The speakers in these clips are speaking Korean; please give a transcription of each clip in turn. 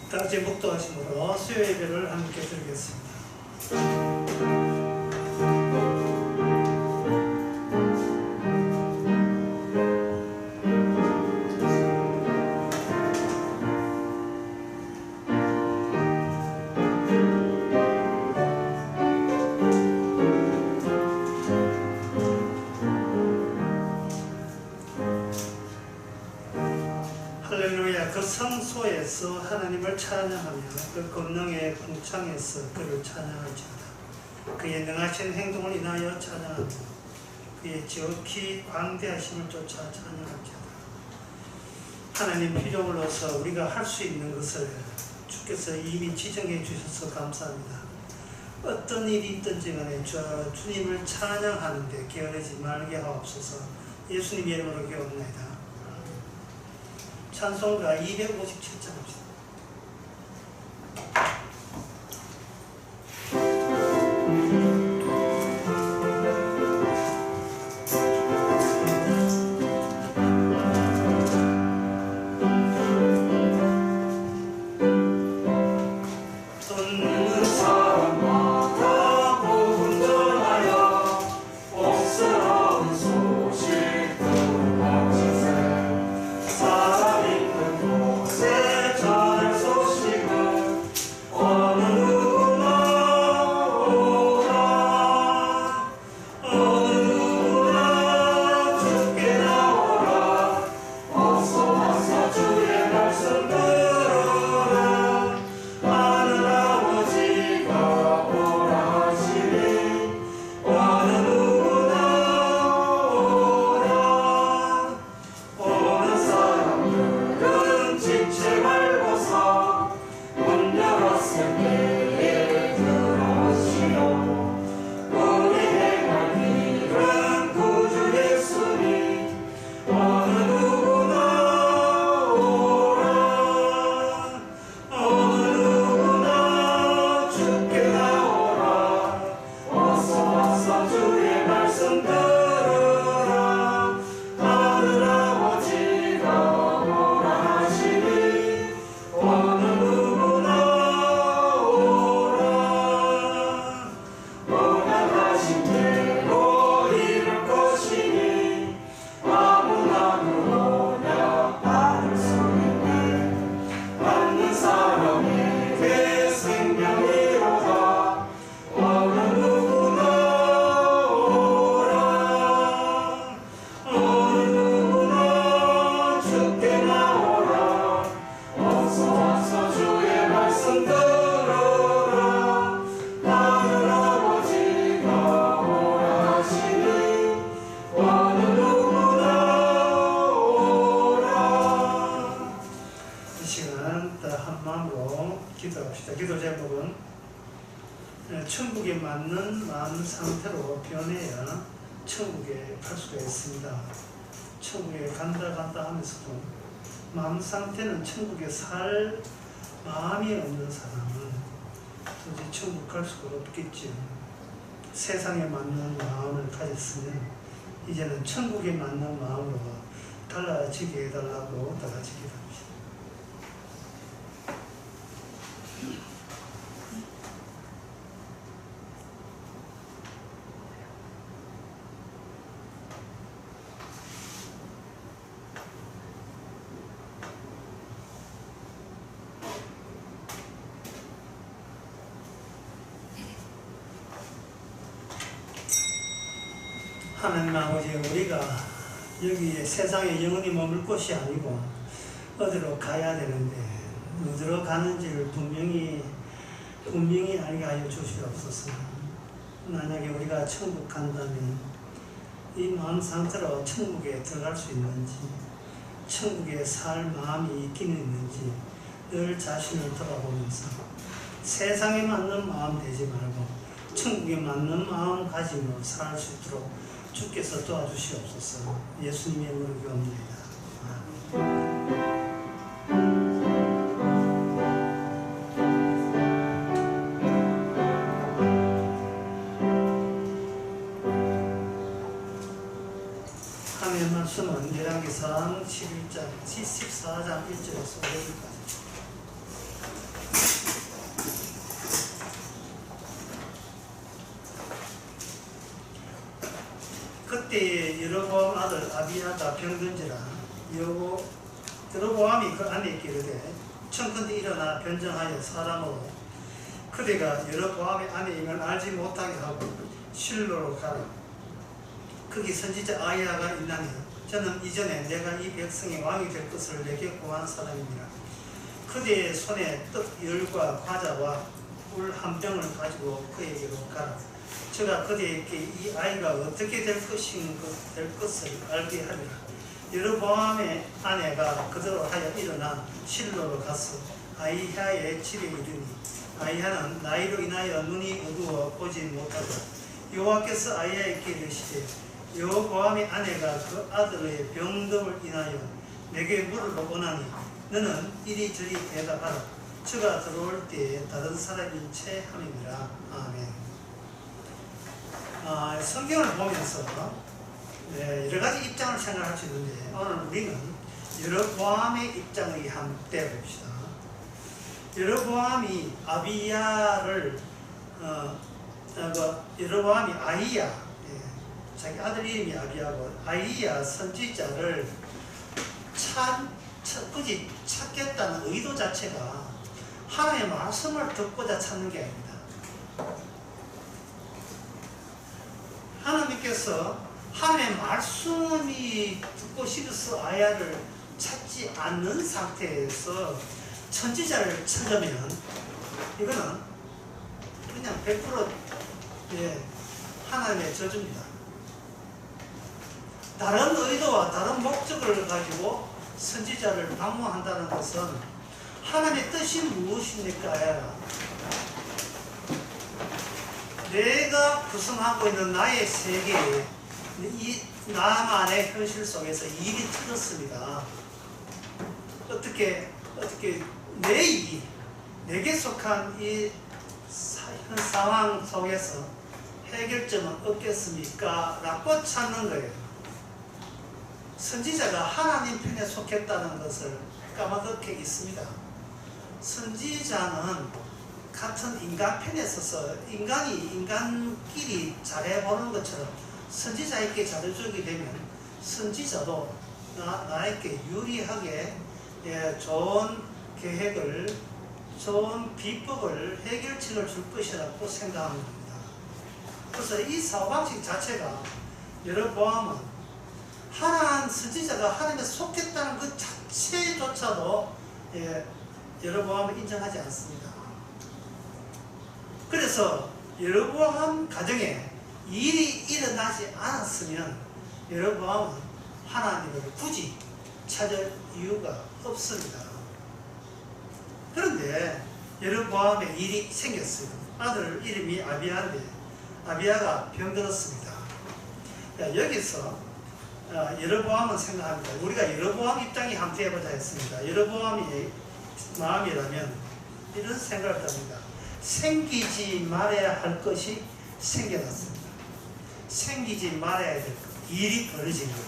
다 같이 묵도하심으로 수요 예배를 함께 드리겠습니다. 할렐루야. 그 성소에서 하나님을 찬양하며 그 권능의 궁창에서 그를 찬양할지어다. 그의 능하신 행동을 인하여 찬양하며 그의 지극히 광대하심을 쫓아 찬양할지어다. 하나님 피조물로서 우리가 할 수 있는 것을 주께서 이미 지정해 주셔서 감사합니다. 어떤 일이 있든지 간에 주님을 찬양하는데 게으르지 말게 하옵소서. 예수님 이름으로 기도합니다. 찬송가 257장입니다. 기도 제목은 천국에 맞는 마음 상태로 변해야 천국에 갈 수가 있습니다. 천국에 간다 하면서도 마음 상태는 천국에 살 마음이 없는 사람은 도저히 천국 갈 수가 없겠죠. 세상에 맞는 마음을 가졌으면 이제는 천국에 맞는 마음으로 달라지게 해달라고 다 같이 기도합니다. 하나님 아버지, 우리가 여기 세상에 영원히 머물 곳이 아니고 어디로 가야 되는데 어디로 가는지를 분명히 알게 하여 주시옵소서. 만약에 우리가 천국 간다면 이 마음 상태로 천국에 들어갈 수 있는지, 천국에 살 마음이 있기는 있는지 늘 자신을 돌아보면서 세상에 맞는 마음 되지 말고 천국에 맞는 마음 가짐으로 살 수 있도록 주께서 도와주시옵소서. 예수님의 이름으로 기도합니다. 하나님의 말씀은 열왕기상 14장 1절에서 5절까지. 병든지라 여로보암이 그 안에 있기를 청컨대 일어나 변정하여 사람으로 그대가 여로보암의 안에 있는 알지 못하게 하고 실로로 가라. 거기 선지자 아이야가 있나니 저는 이전에 내가 이 백성의 왕이 될 것을 내게 고한 사람입니다. 그대의 손에 떡 열과 과자와 물 한 병을 가지고 그에게로 가라. 제가 그대에게 이 아이가 어떻게 될 것을 알게 하리라. 여로보암의 아내가 그대로 하여 일어나 실로로 가서 아이야의 집에 이르니 아이야는 나이로 인하여 눈이 어두워 보지 못하고 여호와께서 아이야에게 이르시되 여로보암의 아내가 그 아들의 병듦을 인하여 내게 물으러 오나니 너는 이리저리 대답하라. 저가 들어올 때에 다른 사람인 채 함이니라. 아멘. 성경을 보면서 여러 가지 입장을 생각할 수 있는데 오늘 우리는 여로보암의 입장을 한번 떼봅시다. 여로보암이 아비야를 여로보암이 아이야, 자기 아들 이름이 아비야고 아이야 선지자를 굳이 찾겠다는 의도 자체가 하나님의 말씀을 듣고자 찾는 게 아닙니다. 하나님께서 하나님의 말씀이 듣고 싶어서 아이야를 찾지 않는 상태에서 선지자를 찾으면 이거는 그냥 100% 하나님의 저주입니다. 다른 의도와 다른 목적을 가지고 선지자를 방문한다는 것은 하나님의 뜻이 무엇입니까? 내가 구성하고 있는 나의 세계에 이 나만의 현실 속에서 일이 터졌습니다. 어떻게 내게 속한 이 상황 속에서 해결점은 없겠습니까? 라고 찾는 거예요. 선지자가 하나님 편에 속했다는 것을 까마득해 있습니다. 선지자는 같은 인간 편에 서서 인간이 인간끼리 잘해보는 것처럼 선지자에게 잘해주게 되면 선지자도 나에게 유리하게 좋은 계획을, 좋은 비법을, 해결책을 줄 것이라고 생각하는 겁니다. 그래서 이 사고방식 자체가 여로보암은 하나님 선지자가 하나님에 속했다는 그 자체조차도 여로보암을 인정하지 않습니다. 그래서 여로보암 가정에 일이 일어나지 않았으면 여로보암은 하나님을 굳이 찾을 이유가 없습니다. 그런데 여로보암에 일이 생겼어요. 아들 이름이 아비야인데 아비야가 병들었습니다. 여기서 여로보암은 생각합니다. 우리가 여로보암 입장이 한번 해보자 했습니다. 여로보암이 마음이라면 이런 생각을 합니다. 생기지 말아야 할 것이 생겨났습니다. 생기지 말아야 될 것, 일이 벌어진 거예요.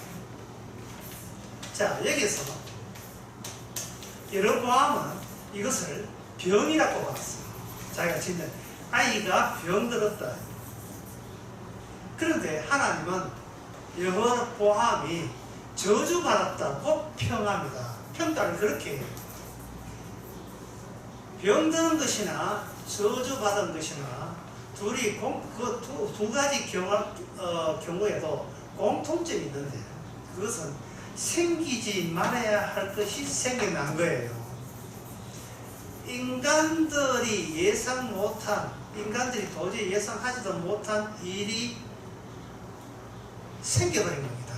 자, 여기서 여로보암은 이것을 병이라고 봤어요. 자기가 짓는 아이가 병들었다. 그런데 하나님은 여로보암이 저주받았다고 평합니다. 평가를 그렇게 해요. 병드는 것이나 저주받은 것이나 둘이 두 가지 경우에도 공통점이 있는데 그것은 생기지 말아야 할 것이 생겨난 거예요. 인간들이 도저히 예상하지도 못한 일이 생겨버린 겁니다.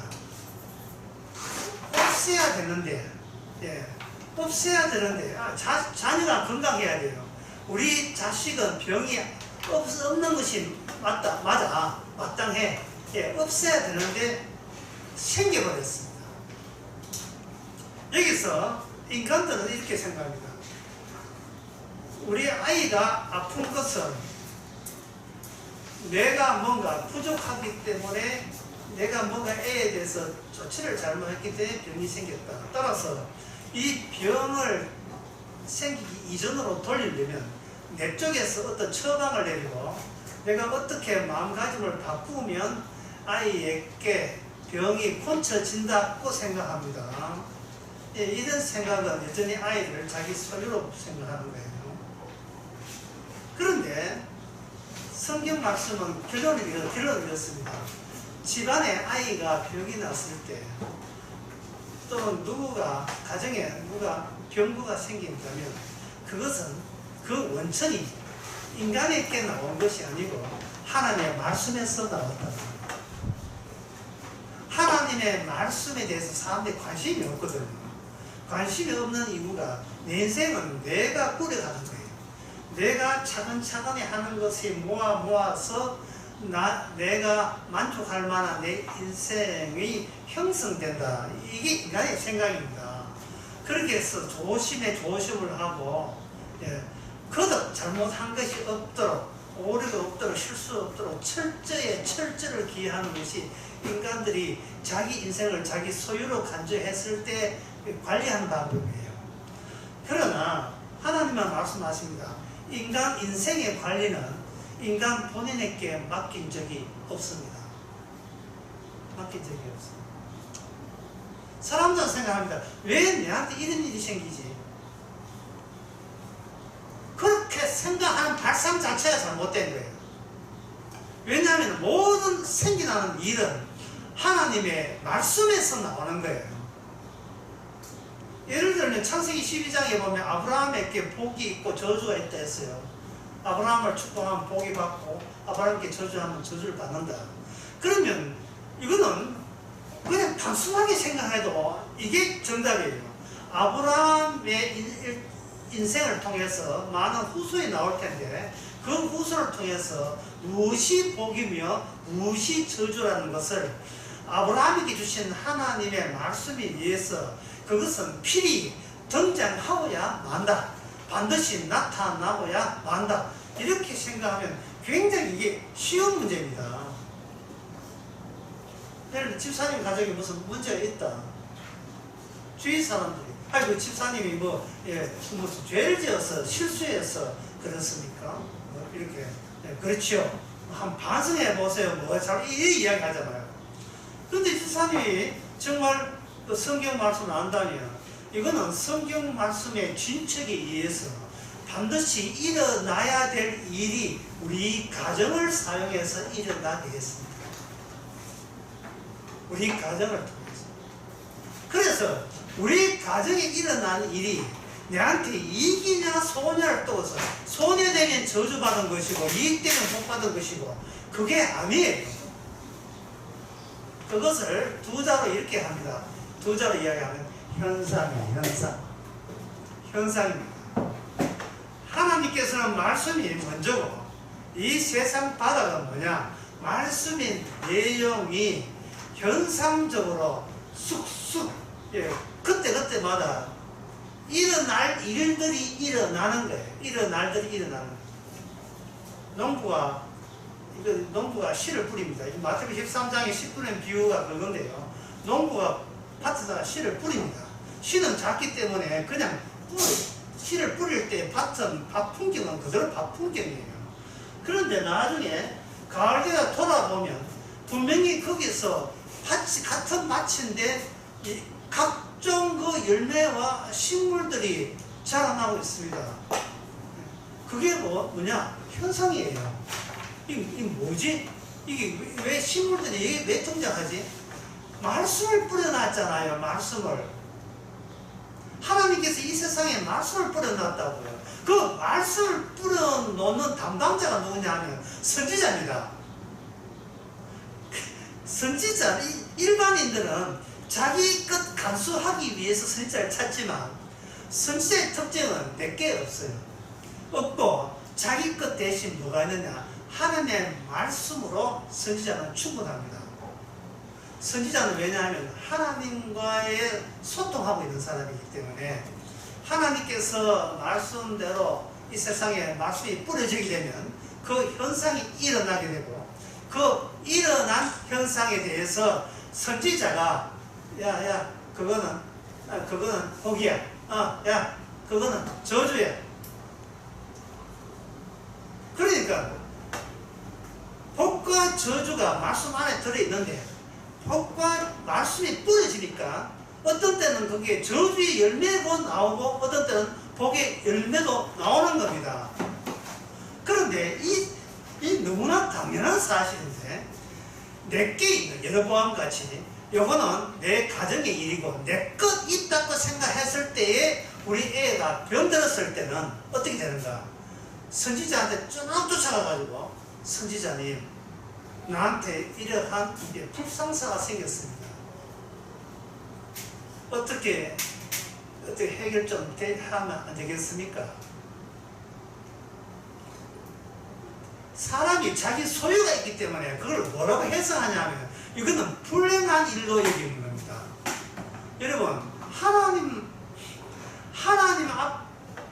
없애야 되는데 자녀가 건강해야 돼요. 우리 자식은 병이 없는 것이 맞아, 마땅해. 없애야 되는데 생겨버렸습니다. 여기서 인간들은 이렇게 생각합니다. 우리 아이가 아픈 것은 내가 뭔가 부족하기 때문에 내가 뭔가 애에 대해서 조치를 잘못했기 때문에 병이 생겼다. 따라서 이 병을 생기기 이전으로 돌리려면 내 쪽에서 어떤 처방을 내리고 내가 어떻게 마음가짐을 바꾸면 아이에게 병이 고쳐진다고 생각합니다. 예, 이런 생각은 여전히 아이를 자기 소유로 생각하는 거예요. 그런데 성경 말씀은 결론을 이렇습니다. 집안에 아이가 병이 났을 때 또는 가정에 누가 병구가 생긴다면 그것은 그 원천이 인간에게 나온 것이 아니고 하나님의 말씀에서 나왔다. 하나님의 말씀에 대해서 사람들이 관심이 없거든요. 관심이 없는 이유가 내 인생은 내가 꾸려가는 거예요. 내가 차근차근히 하는 것이 모아서 내가 만족할 만한 내 인생이 형성된다. 이게 인간의 생각입니다. 그렇게 해서 조심을 하고, 거듭 잘못한 것이 없도록, 오류가 없도록, 실수 없도록 철저를 기하는 것이 인간들이 자기 인생을 자기 소유로 간주했을 때 관리하는 방법이에요. 그러나 하나님은 말씀하십니다. 인간 인생의 관리는 인간 본인에게 맡긴 적이 없습니다. 맡긴 적이 없습니다. 사람들은 생각합니다. 왜 내한테 이런 일이 생기지? 그렇게 생각하는 발상 자체가 잘못된 거예요. 왜냐하면 모든 생겨나는 일은 하나님의 말씀에서 나오는 거예요. 예를 들면 창세기 12장에 보면 아브라함에게 복이 있고 저주가 있다 했어요. 아브라함을 축복하면 복이 받고 아브라함께 저주하면 저주를 받는다. 그러면 이거는 그냥 단순하게 생각해도 이게 정답이에요. 아브라함의 인생을 통해서 많은 후손이 나올 텐데 그 후손을 통해서 무엇이 복이며 무엇이 저주라는 것을 아브라함에게 주신 하나님의 말씀에 의해서 그것은 필히 등장하고야 만다. 반드시 나타나고야 만다. 이렇게 생각하면 굉장히 이게 쉬운 문제입니다. 예를 들어 집사님 가정에 무슨 문제가 있다. 주위 사람들이 아이고 집사님이 무슨 죄를 지어서 실수해서 그렇습니까? 이렇게 그렇지요. 한번 반성해 보세요. 이 이야기 하잖아요. 근데 집사님이 정말 그 성경 말씀을 안다면 이거는 성경 말씀의 진척에 의해서 반드시 일어나야 될 일이 우리 가정을 사용해서 일어나게 했습니다. 우리 가정을 통해서. 그래서 우리 가정에 일어나는 일이 내한테 이익이냐 손해를 떠서 손해되면 저주받은 것이고 이익되면 복받은 것이고 그게 아니에요. 그것을 두 자로 이렇게 합니다. 두 자로 이야기하면 현상입니다. 현상입니다. 하나님께서는 말씀이 먼저고 이 세상 바다가 뭐냐? 말씀의 내용이 현상적으로 쑥쑥 그때마다 일어날 일들이 일어나는 거예요. 일어나는 거예요. 농부가 씨를 뿌립니다. 마태복음 13장에 씨 뿌리는 비유가 그건데요. 농부가 밭에다가 씨를 뿌립니다. 씨는 작기 때문에 그냥 씨를 뿌릴 때 밭은 밭 풍경은 그대로 밭 풍경이에요. 그런데 나중에 가을에가 돌아보면 분명히 거기서 같은 밭인데 각종 그 열매와 식물들이 자라나고 있습니다. 그게 뭐냐? 현상이에요. 이게 뭐지? 이게 왜 식물들이 이게 왜 등장하지? 말씀을 뿌려놨잖아요. 말씀을. 하나님께서 이 세상에 말씀을 뿌려놨다고요. 그 말씀을 뿌려놓는 담당자가 누구냐 하면 선지자입니다. 선지자, 일반인들은 자기 것 간수하기 위해서 선지자를 찾지만 선지자의 특징은 몇 개 없어요. 없고 자기 것 대신 뭐가 있느냐? 하나님의 말씀으로 선지자는 충분합니다. 선지자는 왜냐하면 하나님과의 소통하고 있는 사람이기 때문에 하나님께서 말씀대로 이 세상에 말씀이 뿌려지게 되면 그 현상이 일어나게 되고 그 일어난 현상에 대해서 선지자가 야 그거는 복이야. 야 그거는 저주야. 그러니까 복과 저주가 말씀 안에 들어있는데 복과 말씀이 뿌려지니까 어떤 때는 그게 저주의 열매도 나오고 어떤 때는 복의 열매도 나오는 겁니다. 그런데 이 너무나 당연한 사실인데 내게 있는 여러분과 같이 요거는 내 가정의 일이고 내 것 있다고 생각했을 때에 우리 애가 병들었을 때는 어떻게 되는가? 선지자한테 쭉 쫓아가가지고 선지자님 나한테 이러한 불상사가 생겼습니다. 어떻게 해결 좀 하면 안 되겠습니까? 사람이 자기 소유가 있기 때문에 그걸 뭐라고 해석하냐면 이거는 불행한 일로 여기는 겁니다. 여러분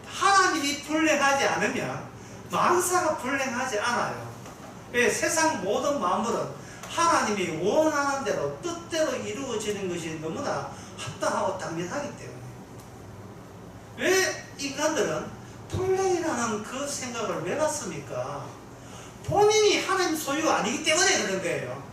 하나님이 불행하지 않으면 만사가 불행하지 않아요. 왜? 세상 모든 만물은 하나님이 원하는 대로 뜻대로 이루어지는 것이 너무나 합당하고 당연하기 때문에 왜 인간들은 불행이라는 그 생각을 왜 갖습니까? 본인이 하나님 소유가 아니기 때문에 그런 거예요.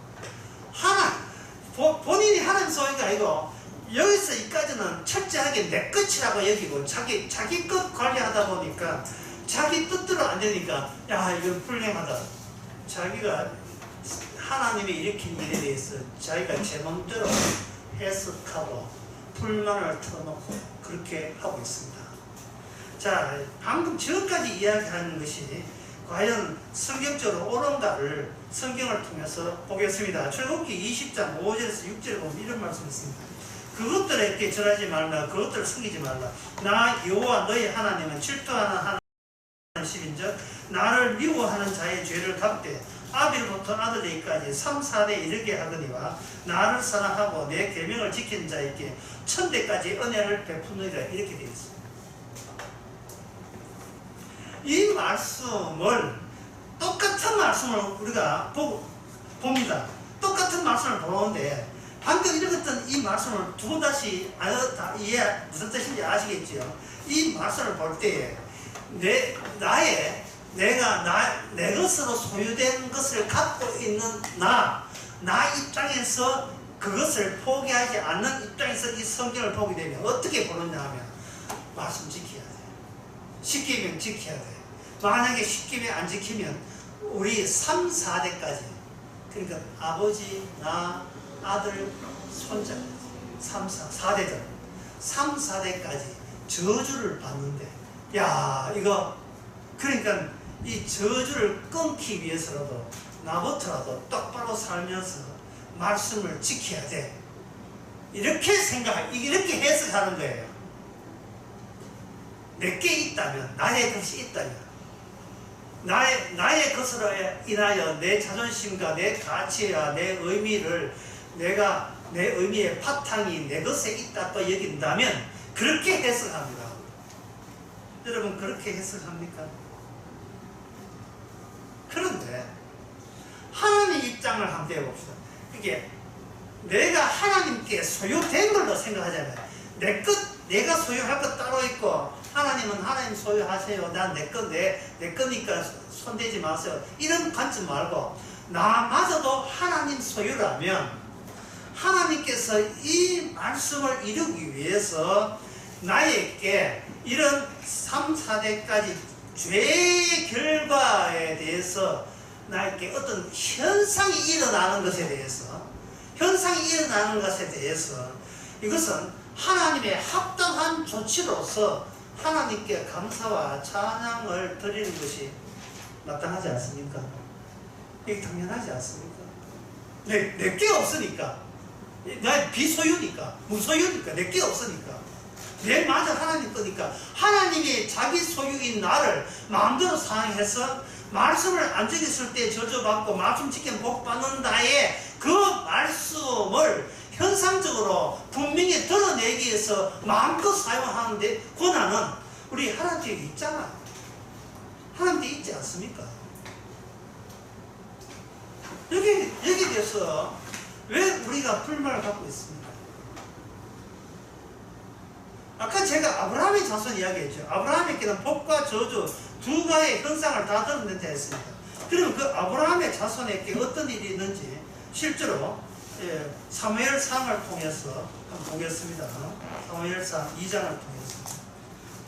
본인이 하나님 소유가 아니고 여기서 여기까지는 철저하게 내 것이라고 여기고 자기 것 관리하다 보니까 자기 뜻대로 안 되니까 야 이건 불행하다. 자기가 하나님이 일으킨 일에 대해서 자기가 제 마음대로 해석하고 불만을 터놓고 그렇게 하고 있습니다. 자, 방금 지금까지 이야기하는 것이 과연 성경적으로 옳은가를 성경을 통해서 보겠습니다. 출애굽기 20장 5절에서 6절에 보면 이런 말씀이 있습니다. 그것들에게 절하지 말라, 그것들을 숨기지 말라. 나 여호와 너희 하나님은 질투하는 하나님 10인즉 나를 미워하는 자의 죄를 갚되 아비로부터 아들에게까지 3, 4대 이르게 하거니와 나를 사랑하고 내 계명을 지키는 자에게 천대까지 은혜를 베푸느니라. 이렇게 되어 있습니다. 이 말씀을 똑같은 말씀을 우리가 봅니다. 똑같은 말씀을 보는데 방금 읽었던 이 말씀을 두 번 다시 이해 무슨 뜻인지 아시겠죠? 이 말씀을 볼 때에 내 것으로 소유된 것을 갖고 있는 나 입장에서 그것을 포기하지 않는 입장에서 이 성경을 보게 되면 어떻게 보느냐 하면 말씀 지켜야 돼. 십계명 지켜야 돼. 만약에 십계명 안 지키면 우리 3, 4대까지 그러니까 아버지, 나, 아들, 손자 3, 4대들 3, 4대까지 저주를 받는데 야 이거 그러니까 이 저주를 끊기 위해서라도 나부터라도 똑바로 살면서 말씀을 지켜야 돼. 이렇게 이렇게 해석하는 거예요. 내게 있다면, 나의 것이 있다면, 나의 것으로 인하여 내 자존심과 내 가치와 내 의미를 내 의미의 바탕이 내 것에 있다고 여긴다면 그렇게 해석합니다. 여러분 그렇게 해석합니까? 그런데 하나님 입장을 한번 배워봅시다. 이게 내가 하나님께 소유된 걸로 생각하자면 내가 소유할 것 따로 있고 하나님은 하나님 소유하세요. 난 내 거니까 손대지 마세요. 이런 관점 말고 나마저도 하나님 소유라면 하나님께서 이 말씀을 이루기 위해서 나에게 이런 3, 4대까지 죄의 결과에 대해서 나에게 어떤 현상이 일어나는 것에 대해서 이것은 하나님의 합당한 조치로서 하나님께 감사와 찬양을 드리는 것이 마땅하지 않습니까? 이게 당연하지 않습니까? 내 게 없으니까, 나의 비소유니까, 무소유니까, 내 게 없으니까, 내 마저 하나님 거니까 하나님이 자기 소유인 나를 마음대로 사용해서 말씀을 안 지켰을 때 저주받고 말씀 지키면 복받는다에 그 말씀을 현상적으로 분명히 드러내기 위해서 마음껏 사용하는데 권한은 우리 하나님께 있잖아. 하나님께 있지 않습니까? 여기에 대해서 왜 우리가 불만을 갖고 있습니까? 아까 제가 아브라함의 자손 이야기했죠. 아브라함에게는 복과 저주 두 가지의 현상을 다 드러낸다 했습니다. 그러면 그 아브라함의 자손에게 어떤 일이 있는지 실제로 사무엘상을 통해서 한번 보겠습니다. 사무엘상 2장을 통해서.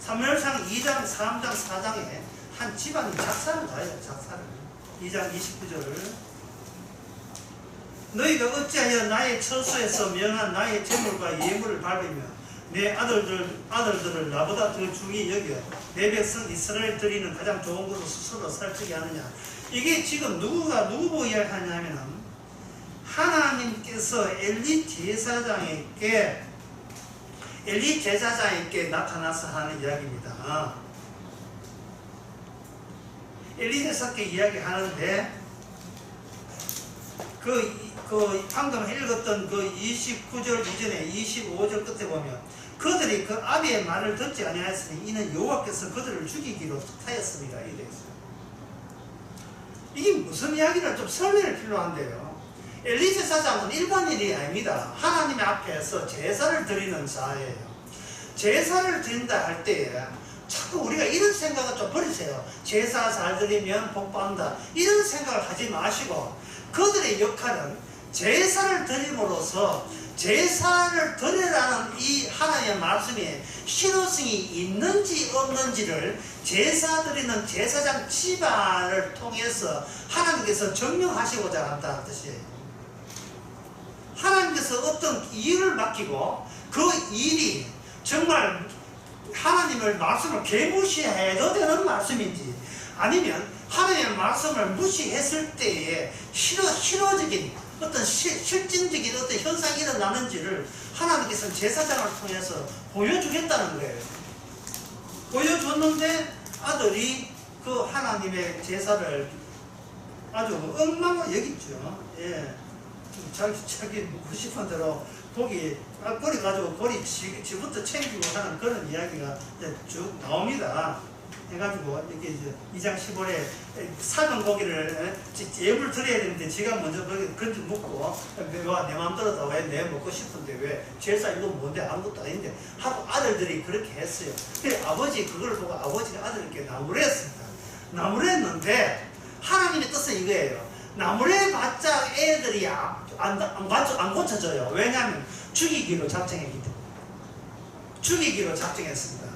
사무엘상 2장, 3장, 4장에 한 집안이 작사를 가요. 작사를. 2장 29절을 너희가 어찌하여 나의 처소에서 명한 나의 재물과 예물을 밟으며 내 아들들을 나보다 더 중히 여겨 내 백성 이스라엘 드리는 가장 좋은 것으로 스스로 살찌게 하느냐. 이게 지금 누구 보고 이야기하냐면은 하나님께서 엘리 제사장에게 나타나서 하는 이야기입니다. 엘리 제사장께 이야기하는데 방금 읽었던 그 29절 이전에 25절 끝에 보면 그들이 그 아비의 말을 듣지 아니하였으니 이는 여호와께서 그들을 죽이기로 하였습니다. 이래 있어요. 이게 무슨 이야기를 좀 설명이 필요한데요. 엘리 제사장은 일반인이 아닙니다. 하나님의 앞에서 제사를 드리는 자예요. 제사를 드린다 할 때에 자꾸 우리가 이런 생각을 좀 버리세요. 제사 잘 드리면 복 받는다. 이런 생각을 하지 마시고 그들의 역할은 제사를 드림으로써 제사를 드리라는 이 하나님의 말씀에 실효성이 있는지 없는지를 제사 드리는 제사장 집안을 통해서 하나님께서 증명하시고자 한다는 뜻이에요. 하나님께서 어떤 일을 맡기고 그 일이 정말 하나님의 말씀을 개무시해도 되는 말씀인지 아니면 하나님의 말씀을 무시했을 때에 실효적인 어떤 실질적인 어떤 현상이 일어나는지를 하나님께서는 제사장을 통해서 보여주겠다는 거예요. 보여줬는데 아들이 그 하나님의 제사를 아주 엉망으로 여겼죠. 예. 자기 묻고 싶은 대로 고리 가지고 고리 지부터 챙기고 하는 그런 이야기가 쭉 나옵니다. 해가지고 이렇게 이제 2장 15절에 삶은 고기를 예물 드려야 되는데 지가 먼저 건져 먹고 내 마음대로 왜 내 먹고 싶은데 왜 제사 이거 뭔데 아무것도 아닌데 하고 아들들이 그렇게 했어요. 그래 아버지 그걸 보고 아버지가 아들에게 나무랬습니다. 나무랬는데 하나님의 뜻은 이거예요. 나무래 봤자 애들이 안 고쳐져요. 왜냐하면 죽이기로 작정했기 때문에. 죽이기로 작정했습니다.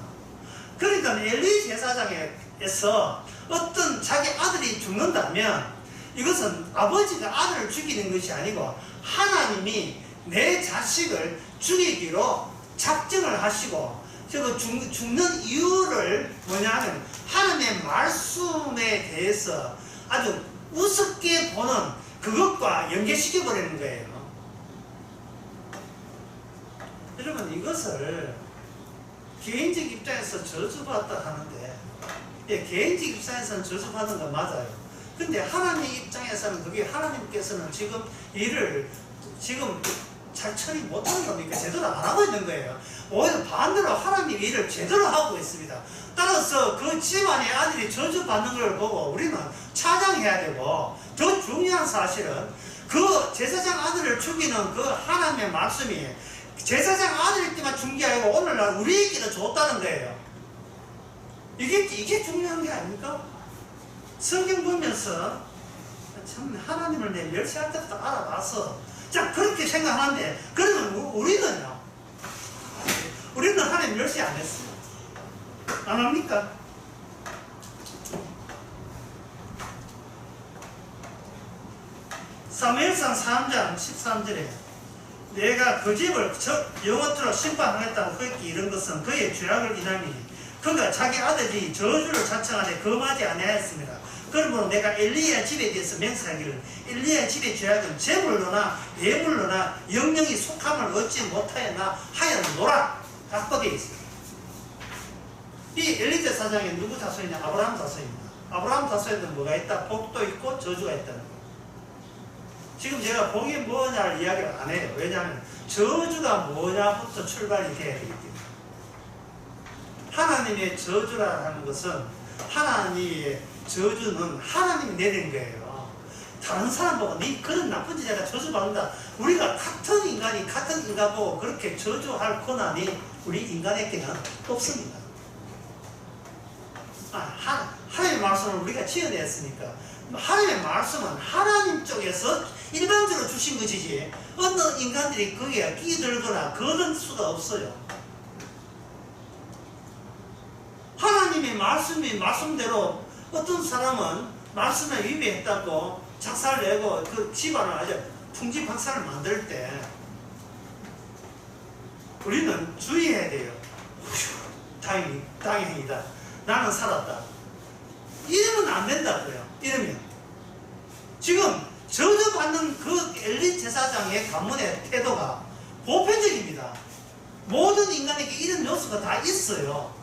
그러니까 엘리 제사장에서 어떤 자기 아들이 죽는다면 이것은 아버지가 아들을 죽이는 것이 아니고 하나님이 내 자식을 죽이기로 작정을 하시고 죽는 이유를 뭐냐면 하나님의 말씀에 대해서 아주 우습게 보는 그것과 연계시켜버리는 거예요. 여러분 이것을 개인적 입장에서 저주받다 하는데 개인적 입장에서는 저주받는 건 맞아요. 근데 하나님 입장에서는 그게 하나님께서는 지금 일을 잘 처리 못하는 겁니까? 제대로 안 하고 있는 거예요. 오히려 반대로 하나님 일을 제대로 하고 있습니다. 따라서 그 집안의 아들이 저주받는 걸 보고 우리는 찬양해야 되고 더 중요한 사실은 그 제사장 아들을 죽이는 그 하나님의 말씀이 제사장 아들일 때만 준 게 아니고 오늘날 우리에게도 줬다는 거예요. 이게 중요한 게 아닙니까? 성경 보면서 참 하나님을 내 멸시할 때부터 알아봐서 자 그렇게 생각하는데 그러면 우리는 하나님 멸시 안 했어요. 안 합니까? 사무엘상 3장 13절에 내가 그 집을 영원토록 심판하겠다고 그에게 이른 것은 그의 죄악을 인함이니 그가 자기 아들이 저주를 자청하되 금하지 아니하였습니다. 그러므로 내가 엘리야 집에 대해서 맹세하기를 엘리야 집의 죄악은 재물로나 예물로나 영영이 속함을 얻지 못하였나 하였노라. 딱 되어 있습니다. 이 엘리 제사장이 누구 자손이냐? 아브라함 자손입니다. 아브라함 자손에는 뭐가 있다? 복도 있고 저주가 있다는 거예요. 지금 제가 복이 뭐냐를 이야기를 안 해요. 왜냐하면 저주가 뭐냐부터 출발이 돼야 되기 때문에. 하나님의 저주라 하는 것은 하나님의 저주는 하나님이 내린 거예요. 다른 사람 보고 네 그런 나쁜 짓에가 저주받는다. 우리가 같은 인간 보고 그렇게 저주할 권한이 우리 인간에게는 없습니다. 하나님의 말씀을 우리가 지어냈으니까 하나님의 말씀은 하나님 쪽에서 일반적으로 주신 것이지 어느 인간들이 거기에 끼들거나 그런 수가 없어요. 하나님의 말씀대로 어떤 사람은 말씀에 위배했다고 작살내고 그 집안을 아주 풍지박산을 만들 때 우리는 주의해야 돼요. 다행이다. 나는 살았다. 이러면 안 된다고요. 이러면 지금 저주받는 그 엘리 제사장의 가문의 태도가 보편적입니다. 모든 인간에게 이런 요소가 다 있어요.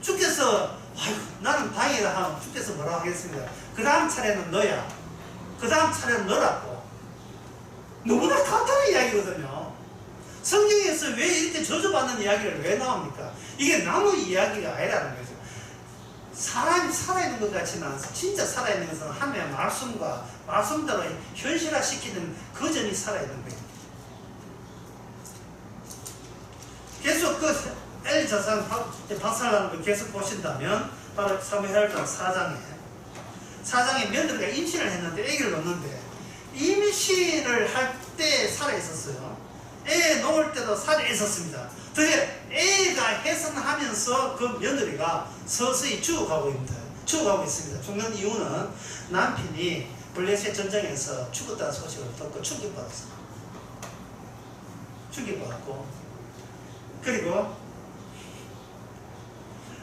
주께서 아이고 나는 다행이다 하면 주께서 뭐라고 하겠습니다. 그 다음 차례는 너야. 그 다음 차례는 너라고. 너무나 간단한 이야기거든요. 성경에서 왜 이렇게 저주받는 이야기를 왜 나옵니까? 이게 나무 이야기가 아니라는 거죠. 사람이 살아있는 것 같지만 진짜 살아있는 것은 하나님의 말씀과 말씀대로 현실화시키는 그 점이 살아있는 거예요. 계속 그 엘리 제사장 박살나는 거 계속 보신다면 바로 사무엘상 4장에 며느리가 임신을 했는데 아기를 낳는데 임신을 할 때 살아있었어요. 애 놓을 때도 살아있었습니다. 그게 애가 해산하면서 그 며느리가 서서히 죽어가고 있습니다. 죽는 이유는 남편이 블레셋 전쟁에서 죽었다는 소식을 듣고 충격받았고 그리고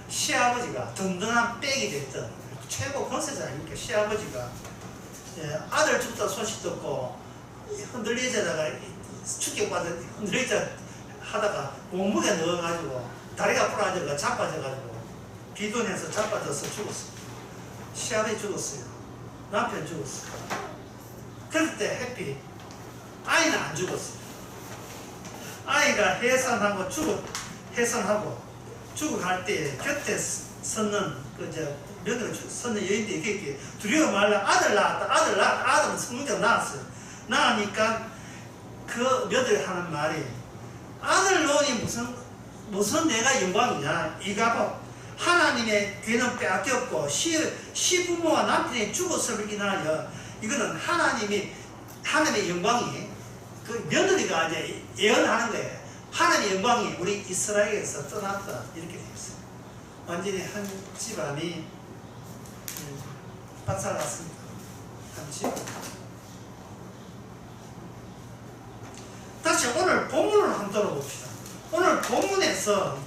시아버지가 든든한 백이 됐던 최고 권세자 아닙니까? 시아버지가 아들 죽다 소식 듣고 흔들리자다가 흔들리자 하다가 몸무게 넣어가지고 다리가 부러져가 자빠져가지고 비둔해서 자빠져서 죽었어요. 시아버지 죽었어요. 남편 죽었어요. 그럴 때 해피 아이는 안 죽었어요. 아이가 해산하고 죽어갈 때 곁에 섰는 며느리 섰는 여인들이 이렇게 두려워 말라 아들 낳았다. 아들은 성문경 낳았어요. 낳으니까 그 며느리 하는 말이 아들 낳으니 무슨 내가 영광이냐. 이가 하나님의 귀는 빼앗겼고 시부모와 남편이 죽었음을 인하여 이거는 하나님의 영광이 그 며느리가 이제 예언하는 거예요. 하나님의 영광이 우리 이스라엘에서 떠났다 이렇게 되어 있어요. 완전히 한 집안이 박살났습니다. 한 집. 다시 오늘 본문을 한번 들어봅시다. 오늘 본문에서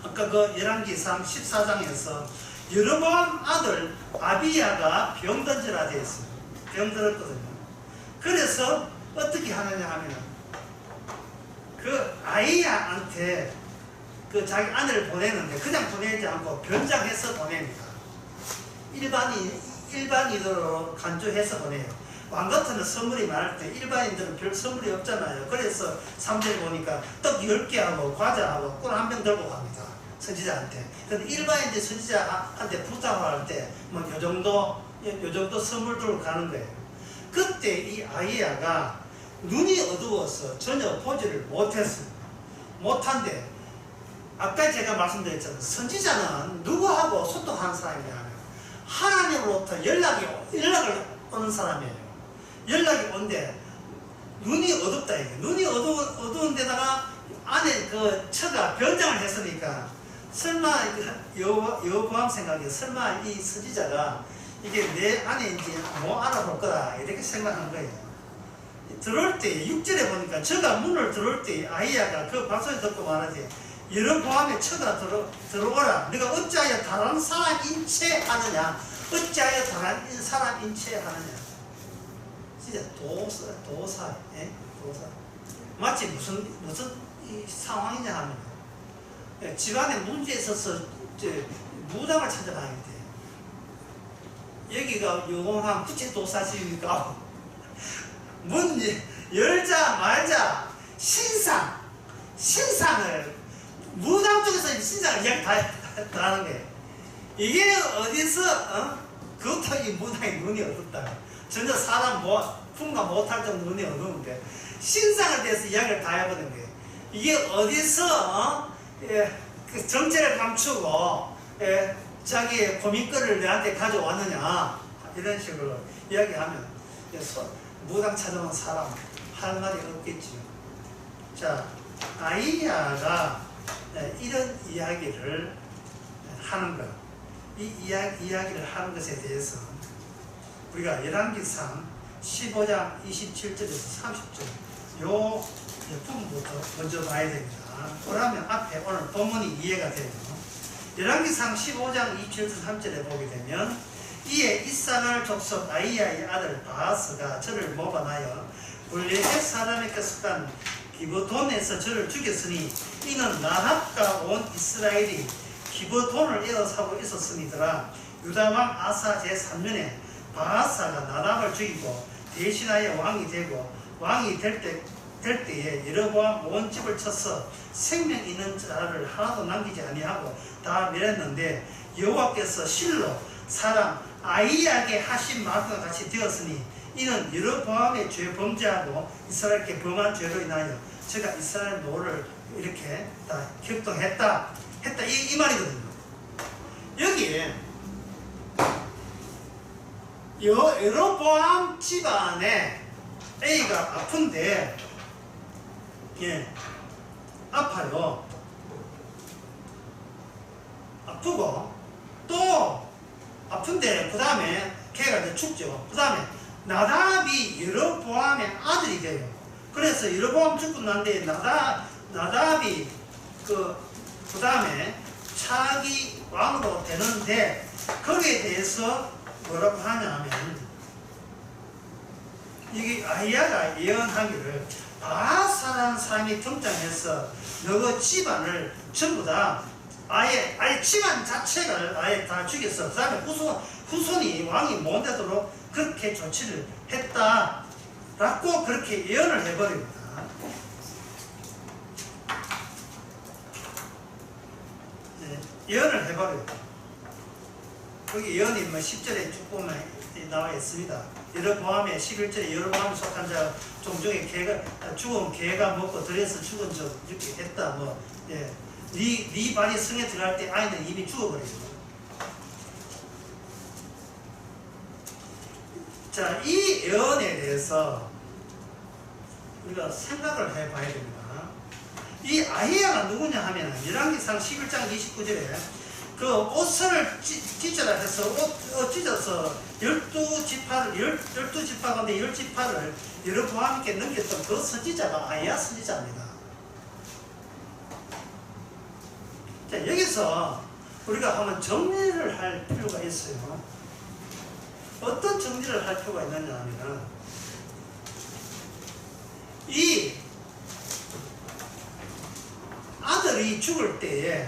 아까 그 열왕기상 14장에서 여로보암 아들 아비야가 병든지라 되어 있어요. 병들었거든요. 그래서 어떻게 하느냐 하면 그 아이야한테 그 자기 아내를 보내는데 그냥 보내지 않고 변장해서 보냅니다. 일반인으로 간주해서 보내요. 왕 같으면 선물이 많을 때 일반인들은 별 선물이 없잖아요. 그래서 3절에 보니까 떡 10개하고 과자하고 꿀 한 병 들고 갑니다. 선지자한테. 근데 일반인들 선지자한테 부탁할 때 뭐 요 정도 선물 들고 가는 거예요. 그때 이 아이야가 눈이 어두워서 전혀 보지를 못한데 아까 제가 말씀드렸잖아요. 선지자는 누구하고 소통하는 사람이냐 하나님으로부터 연락을 오는 사람이에요. 연락이 온데 눈이 어둡다 이게. 눈이 어두운 데다가 안에 그 처가 변장을 했으니까 설마 여호보암 생각에 설마 이 선지자가 이게 내 안에인지 뭐 알아볼 거다 이렇게 생각한 거예요. 들어올 때 6절에 보니까 처가 문을 들어올 때 아이야가 그 박소리 듣고 말하지 여로보암의 처가 들어오라. 네가 어찌하여 다른 사람 인체하느냐. 어찌하여 다른 사람 인체하느냐. 진짜 도사. 마치 무슨 상황이냐 하면 집안에 문제 있어서 무당을 찾아가야 돼. 여기가 요공한 부채도사집이니까 문 열자 말자 신상을 무당 쪽에서 신상을 이야기 다 하는 거예요. 이게 어디서 그것도 이 무당의 눈이 어둡다. 전혀 사람 풍가 못할 정도 눈이 어두운데 신상에 대해서 이야기를 다 해보는 거예요. 이게 어디서 그 정체를 감추고 자기의 고민거리를 내한테 가져왔느냐 이런 식으로 이야기하면 무당 찾아온 사람 할 말이 없겠지요. 자, 아이야가 이런 이야기를 하는 것, 이 이야기를 하는 것에 대해서 우리가 열왕기상 15장 27절에서 30절 요 부분부터 먼저 봐야 됩니다. 그러면 앞에 오늘 본문이 이해가 돼요. 열왕기상 15장 27절 3절에 보게 되면 이에 이스라엘 족속 아이야의 아들 바하스가 저를 모반하여 블레셋 사람에게 속한 기브돈에서 저를 죽였으니 이는 나합과 온 이스라엘이 기브돈을 에워싸고 있었음이더라. 유다왕 아사 제3년에 바하사가 나답을 죽이고 대신하여 왕이 되고 왕이 될 때에 여로보암 온 집을 쳐서 생명 있는 자를 하나도 남기지 아니하고 다 멸했는데 여호와께서 실로 사람 아이야에게 하신 말과 같이 되었으니 이는 여로보암의 죄 범죄하고 이스라엘께 범한 죄로 인하여 제가 이스라엘 노를 이렇게 다 격동했다 이 말이거든요. 여기에 여로보암 집안에 A가 아픈데 아파요. 아프고 또 아픈데 그 다음에 걔가 이제 죽죠. 그 다음에 나답이 여로보암의 아들이 돼요. 그래서 여로보암 죽고 난 뒤에 나답이 그 다음에 차기 왕으로 되는데 거기에 대해서 뭐라고 하냐면 이게 아이야가 예언하기를 바하사라는 사람이 등장해서 너그 집안을 전부 다 아예 집안 자체를 아예 다 죽였어. 그 다음에 후손이 왕이 못 되도록 그렇게 조치를 했다라고 그렇게 예언을 해버립니다. 예언을 해버려요. 거기 예언이 뭐 10절에 쭉 보면 나와 있습니다. 여로보암의 11절에 여로보암에 속한 자 종종의 개가 죽은 개가 먹고 들여서 죽은 적 이렇게 했다. 뭐 네 발이 성에 들어갈 때 아이는 이미 죽어버리고. 자, 이 예언에 대해서 우리가 생각을 해봐야 됩니다. 이 아이야가 누구냐 하면 열왕기상 11장 29절에 그 옷을 찢어라 해서 옷 찢어서 12지파 가운데 10지파를 여로보암께 넘겼던 그 선지자가 아이야 선지자입니다. 자, 여기서 우리가 한번 정리를 할 필요가 있어요. 어떤 정리를 할 필요가 있느냐 하면 이 아들이 죽을 때에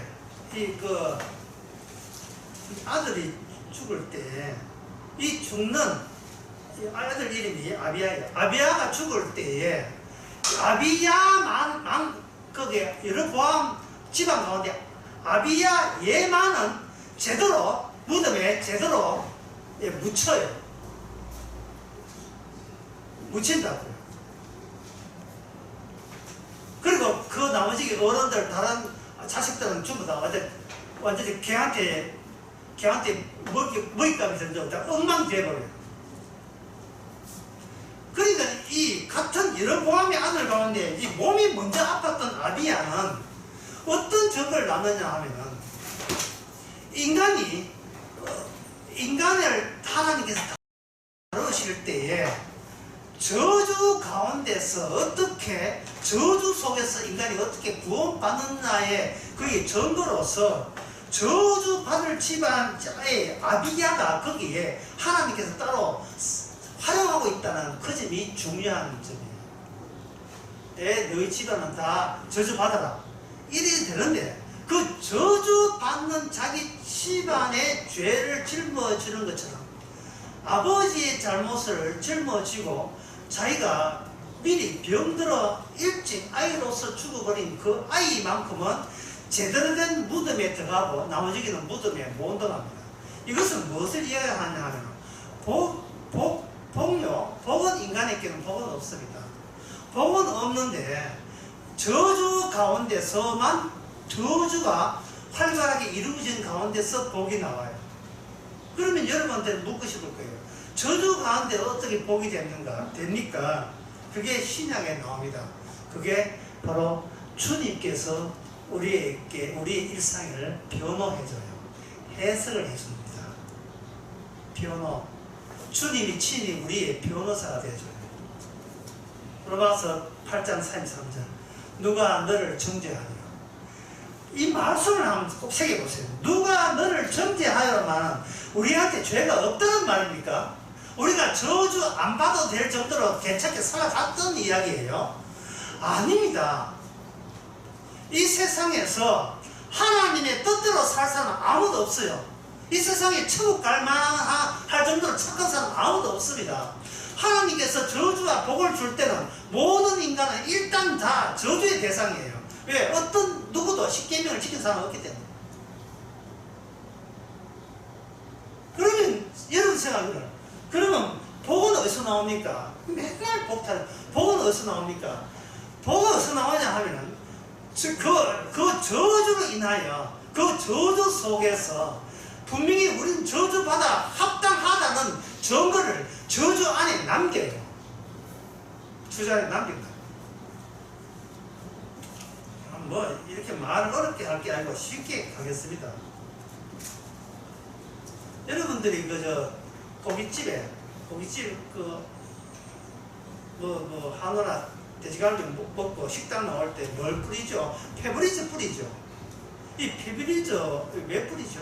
아들이 죽을 때 이 죽는 이 아들 이름이 아비야예요. 아비야가 죽을 때에 아비야만 거기에 여로보암 집안 가운데 아비야 얘만은 제대로 무덤에 제대로 묻혀요. 묻힌다고요. 그리고 그 나머지 어른들 다른 자식들은 전부 다 완전히 걔한테 먹잇감이 된다고 다 엉망돼버려요. 그러니까 이 같은 여로보암의 아들 가운데 이 몸이 먼저 아팠던 아비야는 어떤 적을 낳느냐 하면은 인간을 하나님께서 다루실 때에 저주 가운데서 어떻게 저주 속에서 인간이 어떻게 구원받느냐의 그게 증거로서 저주 받을 집안의 아비야가 거기에 하나님께서 따로 활용하고 있다는 그 점이 중요한 점이에요. 너희 집안은 다 저주 받아라 이래야 되는데 그 저주 받는 자기 집안의 죄를 짊어지는 것처럼 아버지의 잘못을 짊어지고 자기가 미리 병들어 일찍 아이로서 죽어버린 그 아이만큼은 제대로 된 무덤에 들어가고 나머지는 무덤에 못 들어갑니다. 이것은 무엇을 이야기하냐 하면 복요. 복은 인간에게는 복은 없습니다. 복은 없는데 저주 가운데서만 저주가 활발하게 이루어진 가운데서 복이 나와요. 그러면 여러분한테 묻고 싶을 거예요. 저주 가운데 어떻게 복이 됩니까? 그게 신약에 나옵니다. 그게 바로 주님께서 우리에게 우리 일상을 변호해줘요. 해석을 해줍니다. 변호. 주님이 친히 우리의 변호사가 되어줘요. 로마서 8장 33절. 누가 너를 정죄하리요? 이 말씀을 한번 꼭 새겨보세요. 누가 너를 정죄하여만 우리한테 죄가 없다는 말입니까? 우리가 저주 안 받아도 될 정도로 괜찮게 살아갔던 이야기예요? 아닙니다. 이 세상에서 하나님의 뜻대로 살 사람 아무도 없어요. 이 세상에 천국 갈 만할 정도로 착한 사람 아무도 없습니다. 하나님께서 저주와 복을 줄 때는 모든 인간은 일단 다 저주의 대상이에요. 왜? 어떤 누구도 십계명을 지킨 사람은 없기 때문에. 그러면 여러분 생각해요. 그러면 복은 어디서 나옵니까? 맨날 복탈. 복은 어디서 나옵니까? 복은 어디서 나오냐 하면은 그 저주로 인하여 그 저주 속에서 분명히 우리는 저주받아 합당하다는 증거를 저주 안에 남겨요. 주자에 남긴다. 뭐 이렇게 말을 어렵게 할 게 아니고 쉽게 가겠습니다. 여러분들이 그저 고깃집 한우나 돼지갈비 먹고 식당 나올 때 뭘 뿌리죠? 페브리즈 뿌리죠. 이 페브리즈 왜 뿌리죠?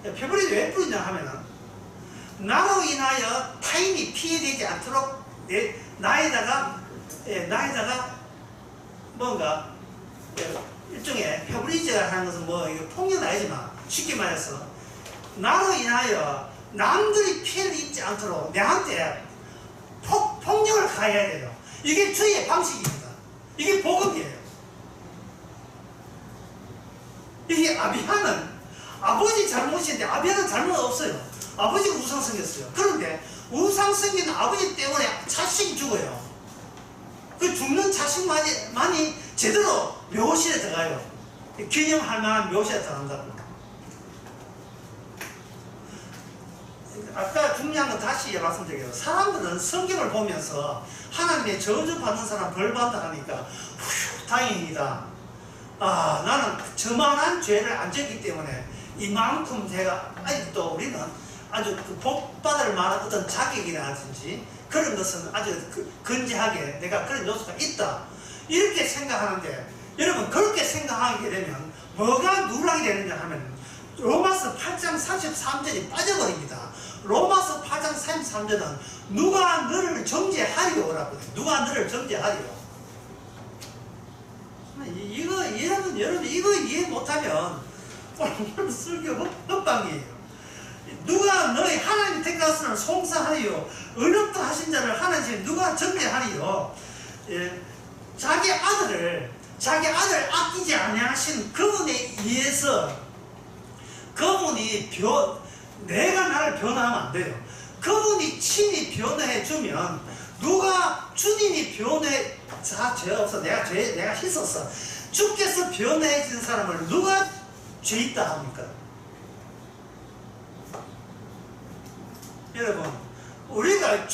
페브리즈 왜 뿌리냐 하면은 나로 인하여 타인이 피해되지 않도록 나에다가 뭔가 일종의 페브리즈 하는 것은 뭐 폭력은 아니지만 쉽게 말해서 나로 인하여 남들이 피해를 입지 않도록 내한테 폭력을 가해야 돼요. 이게 주의 방식입니다. 이게 복음이에요. 이게 아비하는 아버지 잘못인데 아비하는 잘못 없어요. 아버지가 우상성이었어요. 그런데 우상성인 아버지 때문에 자식이 죽어요. 그 죽는 자식만이 제대로 묘실에 들어가요. 기념할 만한 묘실에 들어간다고. 아까 중요한 건 다시 말씀드려요. 사람들은 성경을 보면서 하나님의 저주 받는 사람 벌 받다 하니까 휴, 다행이다. 아, 나는 저만한 죄를 안 졌기 때문에 이만큼 제가 아직도 우리는 아주 복 받을 만한 어떤 자격이라든지 그런 것은 아주 건재하게 내가 그런 요소가 있다. 이렇게 생각하는데 여러분 그렇게 생각하게 되면 뭐가 누락이 되느냐 하면 로마서 8장 33절이 빠져버립니다. 로마서 8장 33절은 누가 너를 정죄하리오라고 해요. 누가 너를 정죄하리오. 여러분 이거 이해 못하면 오늘 설교 헛방이에요. 누가 너희 하나님 택하시는 송사하리요 의롭다 하신 자를 하나님 누가 정죄하리요. 예, 자기 아들 아끼지 아니하신 그분에 의해서 그분이 내가 나를 변화하면 안 돼요. 그분이 친히 변화해 주면 누가 주님이 변화해 죄 없어 내가 씻었어 주께서 변화해 준 사람을 누가 죄 있다 합니까? 여러분 우리가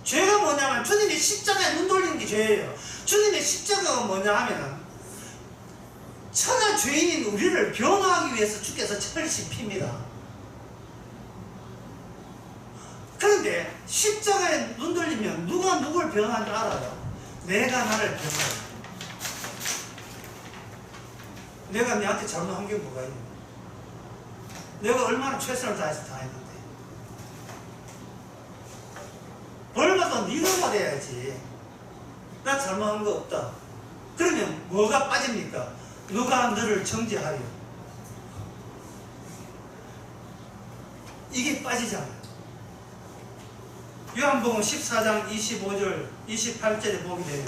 죄가 뭐냐면 주님의 십자가에 눈 돌리는 게 죄예요. 주님의 십자가가 뭐냐 하면은 천하 죄인인 우리를 변화하기 위해서 주께서 철을 씹힙니다. 그런데 십자가에 눈 돌리면 누가 누굴 변화하는 줄 알아요? 내가 나를 변화해. 내가 내한테 잘못한 게 뭐가 있는 내가 얼마나 최선을 다해서 다 했는데 벌받아 네가 받아야지. 나 잘못한 거 없다. 그러면 뭐가 빠집니까? 누가 너를 정죄하리요? 이게 빠지잖아요. 요한복음 14장 25절 28절에 보게 되면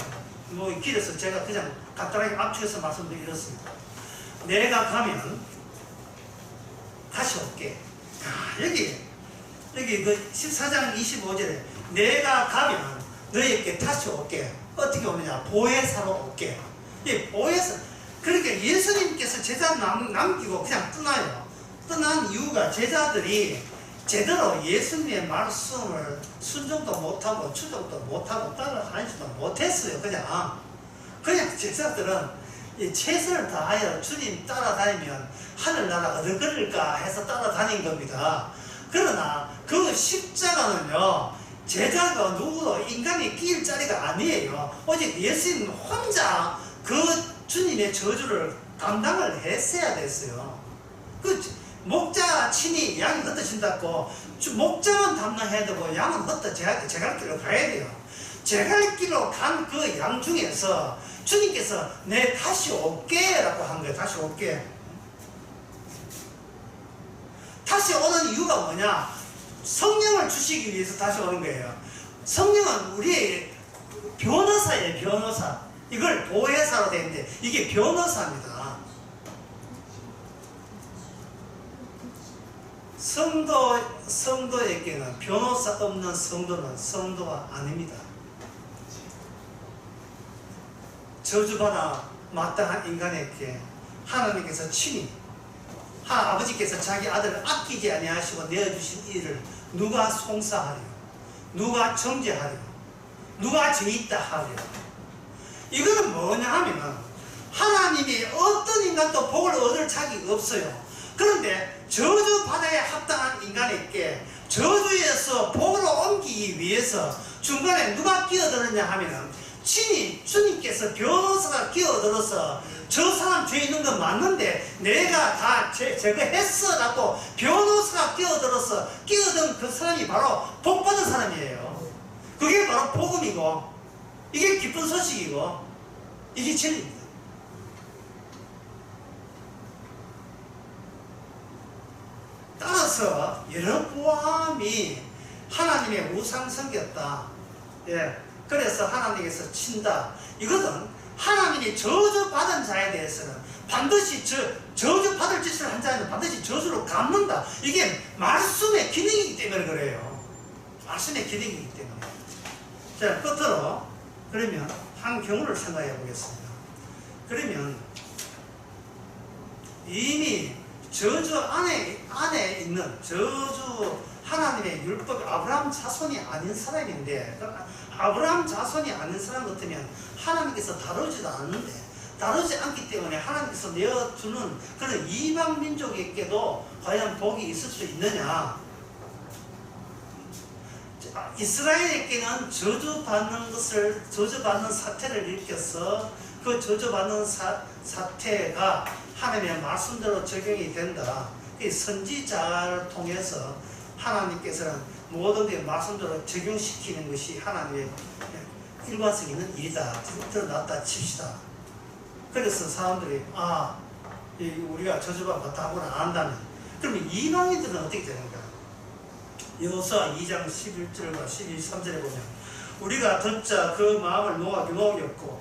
뭐 길에서 제가 그냥 간단하게 압축해서 말씀드리기 이렇습니다. 내가 가면 다시 올게. 여기 그 14장 25절에 내가 가면 너희에게 다시 올게. 어떻게 오느냐? 보혜사로 올게. 이 보혜사. 그러니까 예수님께서 제자 남기고 그냥 떠나요. 떠난 이유가 제자들이 제대로 예수님의 말씀을 순종도 못하고 추종도 못하고 따라다니지도 못했어요. 그냥 제자들은 이 최선을 다하여 주님 따라다니면 하늘나라 얻어걸릴까 해서 따라다닌 겁니다. 그러나 그 십자가는요, 제자가 누구도 인간이 끼일 자리가 아니에요. 오직 예수님 혼자 그 주님의 저주를 감당을 했어야 됐어요. 그 목자 친히 양이 흩어진다고 목자만 담당해야 되고 양은 제갈길로 가야 돼요. 제갈길로 간 그 양 중에서 주님께서 내 다시 올게 라고 한 거예요. 다시 올게. 다시 오는 이유가 뭐냐? 성령을 주시기 위해서 다시 오는 거예요. 성령은 우리의 변호사예요. 변호사. 이걸 보혜사로 되어 있는데 이게 변호사입니다. 성도에게는 변호사 없는 성도는 성도가 아닙니다. 저주받아 마땅한 인간에게 하나님께서 친히 아버지께서 자기 아들을 아끼지 아니하시고 내어주신 이를 누가 송사하려, 누가 정죄하려, 누가 죄있다 하려. 이거는 뭐냐 하면은 하나님이 어떤 인간도 복을 얻을 자격이 없어요. 그런데 저주받아야 합당한 인간에게 저주에서 복으로 옮기기 위해서 중간에 누가 끼어들었냐 하면은 친히 주님께서 변호사가 끼어들어서 저 사람 죄 있는 건 맞는데 내가 다 제거했어 라고 변호사가 끼어든 그 사람이 바로 복받은 사람이에요. 그게 바로 복음이고 이게 기쁜 소식이고 이게 진리입니다. 따라서 여로보암이 하나님의 우상 섬겼다. 그래서 하나님께서 친다. 이것은 하나님이 저주받은 자에 대해서는 반드시 저주받을 짓을 한 자는 반드시 저주로 갚는다. 이게 말씀의 기능이기 때문에 그래요. 말씀의 기능이기 때문에. 자, 끝으로 그러면 한 경우를 생각해 보겠습니다. 그러면 이미 저주 안에 있는 저주 하나님의 율법이 아브라함 자손이 아닌 사람인데 아브라함 자손이 아닌 사람 같으면 하나님께서 다루지 않기 때문에 하나님께서 내어주는 그런 이방 민족에게도 과연 복이 있을 수 있느냐? 이스라엘에게는 저주받는 사태를 일으켜서 그 저주받는 사태가 하나님의 말씀대로 적용이 된다. 선지자를 통해서 하나님께서는 모든 게 말씀대로 적용시키는 것이 하나님의 일관성 있는 일이다. 드러났다 칩시다. 그래서 사람들이 우리가 저주받았다고는 안 한다면 그러면 이방인들은 어떻게 되는가? 여호수아 2장 11절과 13절에 보면 우리가 듣자 그 마음을 녹였고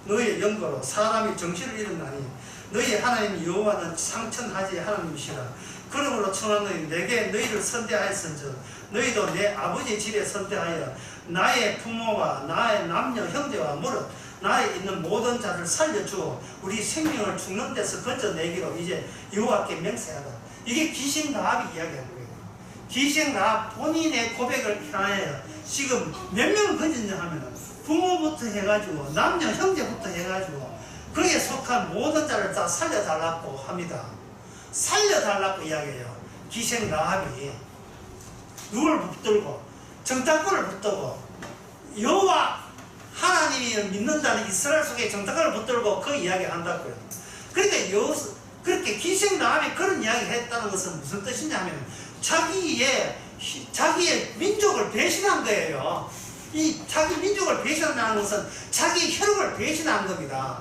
너희의 영거로 사람이 정신을 잃었나니 너희 하나님 여호와는 상천하지 하나님이시라. 그러므로 청한 너희 내게 너희를 선대하였은즉 너희도 내 아버지 집에 선대하여 나의 부모와 나의 남녀 형제와 무릇 나에 있는 모든 자를 살려주어 우리 생명을 죽는 데서 건져내기로 이제 여호와께 맹세하다. 이게 기생 라합이 이야기하는 거예요. 기생 라합 본인의 고백을 향하여 지금 몇 명을 건졌냐 하면 부모부터 해가지고 남녀 형제부터 해가지고 그에 속한 모든 자를 다 살려달라고 합니다. 살려달라고 이야기해요. 기생 라합이 누굴 붙들고 정탐꾼을 붙들고 여호와 하나님이 믿는다는 이스라엘 속에 정탐꾼을 붙들고 그 이야기를 한다고요. 그러니까 그렇게 기생 라합이 그런 이야기를 했다는 것은 무슨 뜻이냐 하면 자기의 민족을 배신한 거예요. 이 자기 민족을 배신한다는 것은 자기 혈육을 배신한 겁니다.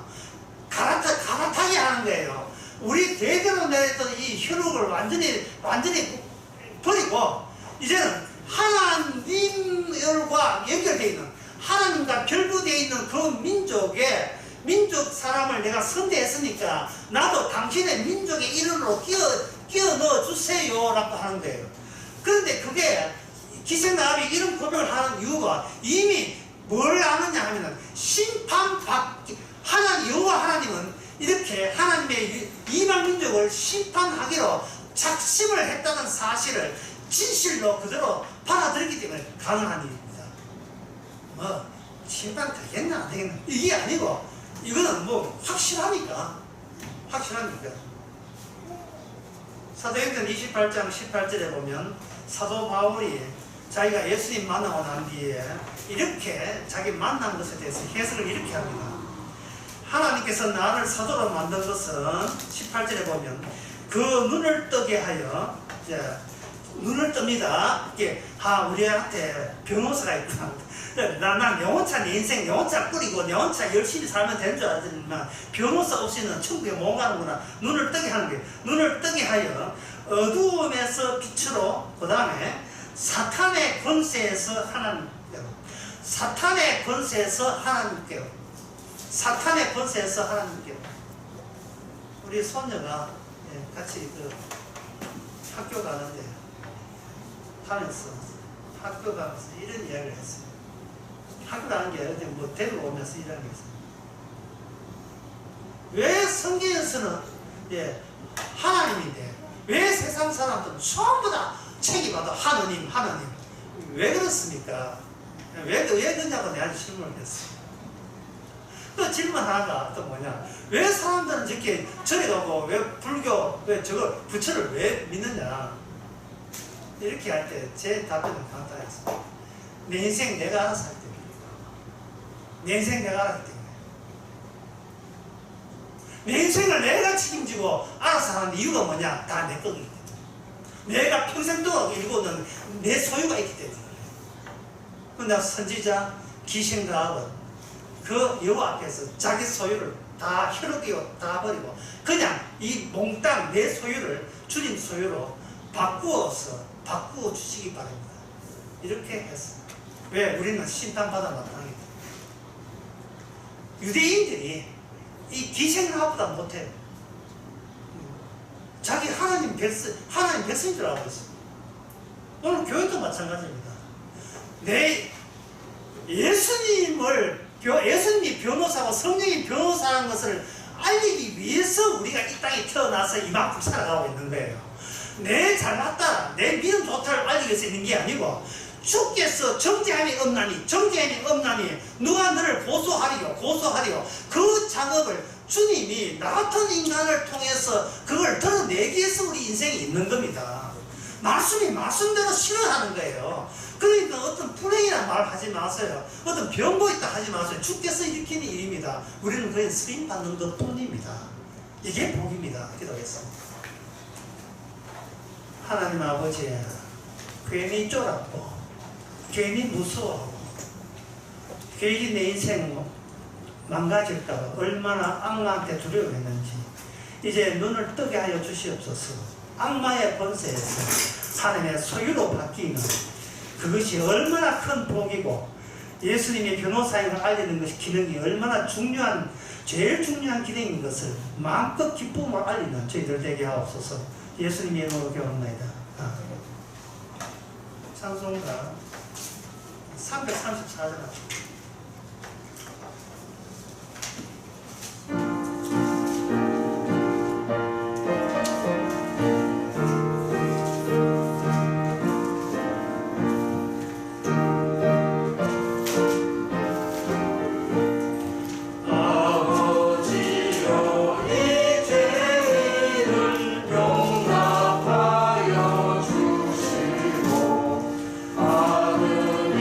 갈아타게 하는 거예요. 우리 대대로 내렸던 이 혈육을 완전히 버리고 이제는 하나님과 연결되어 있는 하나님과 결부되어 있는 그 민족 사람을 내가 선대했으니까 나도 당신의 민족의 일원으로 끼워 넣어 주세요 라고 하는 거예요. 그런데 그게 기생 라합이 이런 고백을 하는 이유가 이미 뭘 아느냐 하면은 여호와 하나님은 이렇게 하나님의 이방 민족을 심판하기로 작심을 했다는 사실을 진실로 그대로 받아들였기 때문에 가능한 일입니다. 뭐 심판 되겠나 안 되겠나 이게 아니고 이거는 뭐 확실하니까 사도행전 28장 18절에 보면 사도 바울이 자기가 예수님 만나고 난 뒤에 이렇게 자기 만난 것에 대해서 해석을 이렇게 합니다. 하나님께서 나를 사도로 만든 것은 18절에 보면 그 눈을 뜨게 하여 눈을 뜹니다. 이게 우리한테 변호사가 있구나. 난 영혼차 내 인생 영혼차 꾸리고 내 혼자 열심히 살면 되는 줄 알았지만 변호사 없이는 천국에 못 가는구나. 눈을 뜨게 하는 게 눈을 뜨게 하여 어두움에서 빛으로 그 다음에 사탄의 권세에서 하나님께로 사탄의 권세에서 하나님께로 우리 손녀가 같이 학교 가는데 학교 가면서 이런 이야기를 했어요. 학교 가는 게 어디 뭐 데리고 오면서 이런 게 있어요. 왜 성경에서는 하나님인데 왜 세상 사람들은 전부 다 책이 봐도 하느님 왜 그렇습니까? 왜 그러냐고 내가 질문을 했어요. 또 질문 하나가 또 뭐냐, 왜 사람들은 저렇게 절에 가고 왜 불교 왜 저거 부처를 왜 믿느냐 이렇게 할 때 제 답변은 간단했어요. 내 인생 내가 알아서 할 때문에 내 인생 내가 알았기 때문에 내 인생을 내가 책임지고 알아서 하는 이유가 뭐냐, 다 내 거기 때문에 내가 평생 동안 일고는 내 소유가 있기 때문에. 그러나 선지자 기생가학은 그 여호와 앞에서 자기 소유를 다 혈육이고 다 버리고 그냥 이 몽땅 내 소유를 주님 소유로 바꾸어 주시기 바랍니다. 이렇게 했어요. 왜? 우리는 심판받아 마땅하기 때문에. 유대인들이 이 기생가학보다 못해요. 자기 하나님 백성인 줄 알고 있어요. 오늘 교회도 마찬가지입니다. 예수님이 변호사고 성령이 변호사라는 것을 알리기 위해서 우리가 이 땅에 태어나서 이만큼 살아가고 있는 거예요. 내 잘났다, 내 믿음 좋다를 알리기 위해서 있는 게 아니고 주께서 정죄함이 없나니 누가 너를 고소하리요 그 작업을 주님이 나 같은 인간을 통해서 그걸 드러내기 위해서 우리 인생이 있는 겁니다. 말씀이 말씀대로 실현하는 거예요. 그러니까 어떤 불행이라는 말 하지 마세요. 어떤 병고 있다 하지 마세요. 주께서 일으키는 일입니다. 우리는 그냥 쓰임받는 것 뿐입니다. 이게 복입니다. 기도했습니다. 하나님 아버지, 괜히 쫄았고 괜히 무서워하고 괜히 내 인생 망가질까 얼마나 악마한테 두려워했는지 이제 눈을 뜨게 하여 주시옵소서. 악마의 권세에서 하나님의 소유로 바뀌는 그것이 얼마나 큰 복이고 예수님이 변호사인 걸 알리는 것이 기능이 얼마나 제일 중요한 기능인 것을 마음껏 기쁨으로 알리는 저희들 되게 하옵소서. 예수님의 이름으로 기도합니다. 찬송가 334절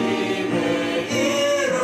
아드님의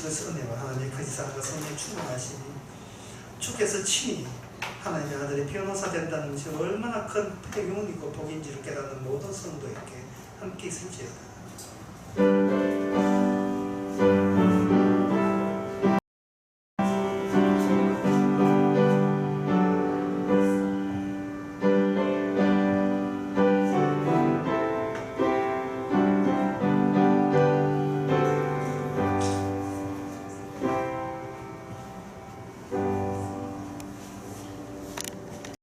그리스도의 은혜와 하나님의 거짓 사랑과 성령의 충만하심이 주께서 친히 하나님의 아들의 변호사 된다는 것이 얼마나 큰 배경이고 복인지를 깨닫는 모든 성도에게 함께 있을지어다.